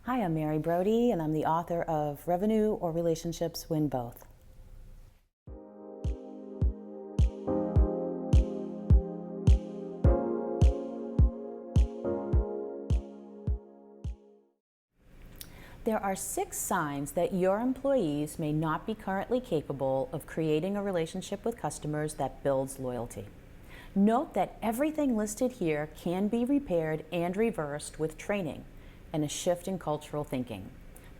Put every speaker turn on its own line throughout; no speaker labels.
Hi, I'm Mary Brody, and I'm the author of Revenue or Relationships Win Both. There are 6 signs that your employees may not be currently capable of creating a relationship with customers that builds loyalty. Note that everything listed here can be repaired and reversed with training and a shift in cultural thinking.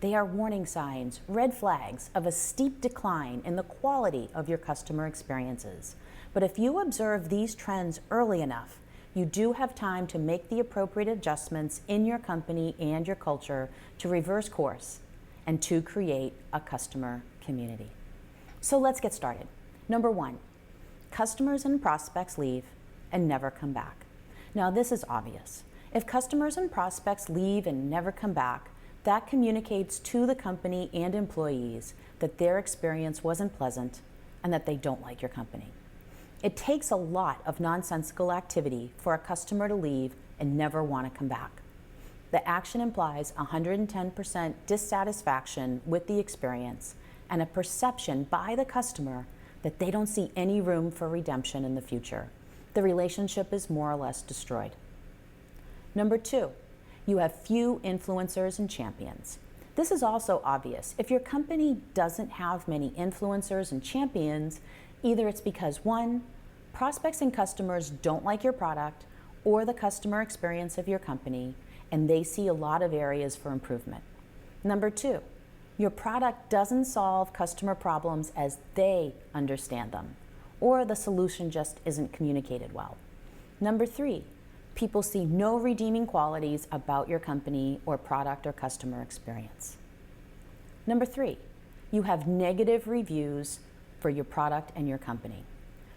They are warning signs, red flags of a steep decline in the quality of your customer experiences. But if you observe these trends early enough, you do have time to make the appropriate adjustments in your company and your culture to reverse course and to create a customer community. So let's get started. Number 1, customers and prospects leave and never come back. Now, this is obvious. If customers and prospects leave and never come back, that communicates to the company and employees that their experience wasn't pleasant and that they don't like your company. It takes a lot of nonsensical activity for a customer to leave and never want to come back. The action implies 110% dissatisfaction with the experience and a perception by the customer that they don't see any room for redemption in the future. The relationship is more or less destroyed. Number 2, you have few influencers and champions. This is also obvious. If your company doesn't have many influencers and champions, either it's because 1, prospects and customers don't like your product or the customer experience of your company, and they see a lot of areas for improvement. Number 2, your product doesn't solve customer problems as they understand them, or the solution just isn't communicated well. Number 3, people see no redeeming qualities about your company or product or customer experience. Number 3, you have negative reviews for your product and your company.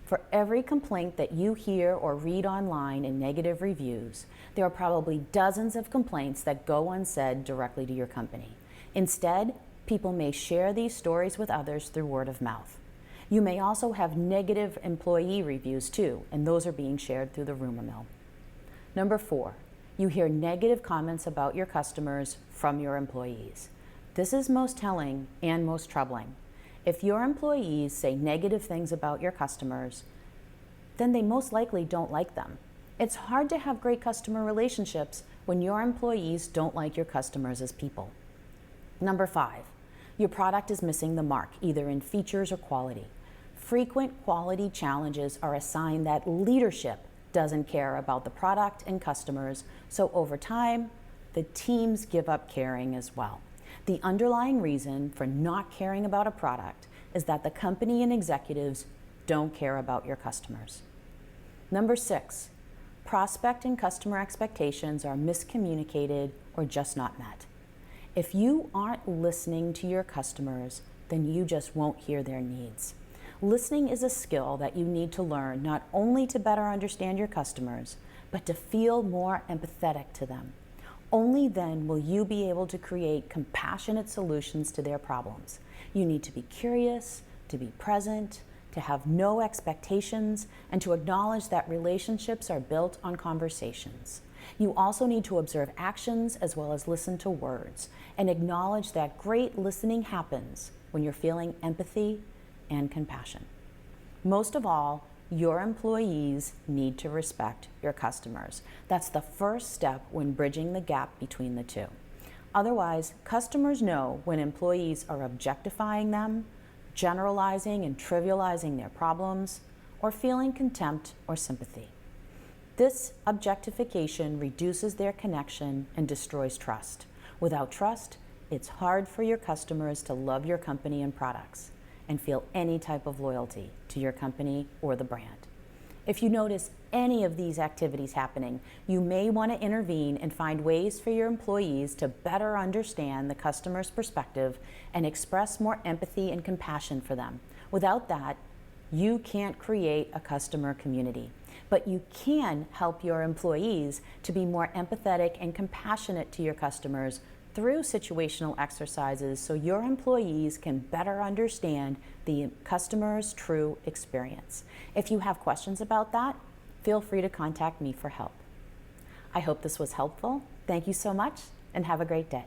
For every complaint that you hear or read online in negative reviews, there are probably dozens of complaints that go unsaid directly to your company. Instead, people may share these stories with others through word of mouth. You may also have negative employee reviews too, and those are being shared through the rumor mill. Number 4, you hear negative comments about your customers from your employees. This is most telling and most troubling. If your employees say negative things about your customers, then they most likely don't like them. It's hard to have great customer relationships when your employees don't like your customers as people. Number 5, your product is missing the mark, either in features or quality. Frequent quality challenges are a sign that leadership doesn't care about the product and customers, so over time, the teams give up caring as well. The underlying reason for not caring about a product is that the company and executives don't care about your customers. Number 6, prospect and customer expectations are miscommunicated or just not met. If you aren't listening to your customers, then you just won't hear their needs. Listening is a skill that you need to learn not only to better understand your customers, but to feel more empathetic to them. Only then will you be able to create compassionate solutions to their problems. You need to be curious, to be present, to have no expectations, and to acknowledge that relationships are built on conversations. You also need to observe actions as well as listen to words, and acknowledge that great listening happens when you're feeling empathy and compassion. Most of all, your employees need to respect your customers. That's the first step when bridging the gap between the two. Otherwise, customers know when employees are objectifying them, generalizing and trivializing their problems, or feeling contempt or sympathy. This objectification reduces their connection and destroys trust. Without trust, it's hard for your customers to love your company and products and feel any type of loyalty to your company or the brand. If you notice any of these activities happening, you may want to intervene and find ways for your employees to better understand the customer's perspective and express more empathy and compassion for them. Without that, you can't create a customer community, but you can help your employees to be more empathetic and compassionate to your customers through situational exercises so your employees can better understand the customer's true experience. If you have questions about that, feel free to contact me for help. I hope this was helpful. Thank you so much and have a great day.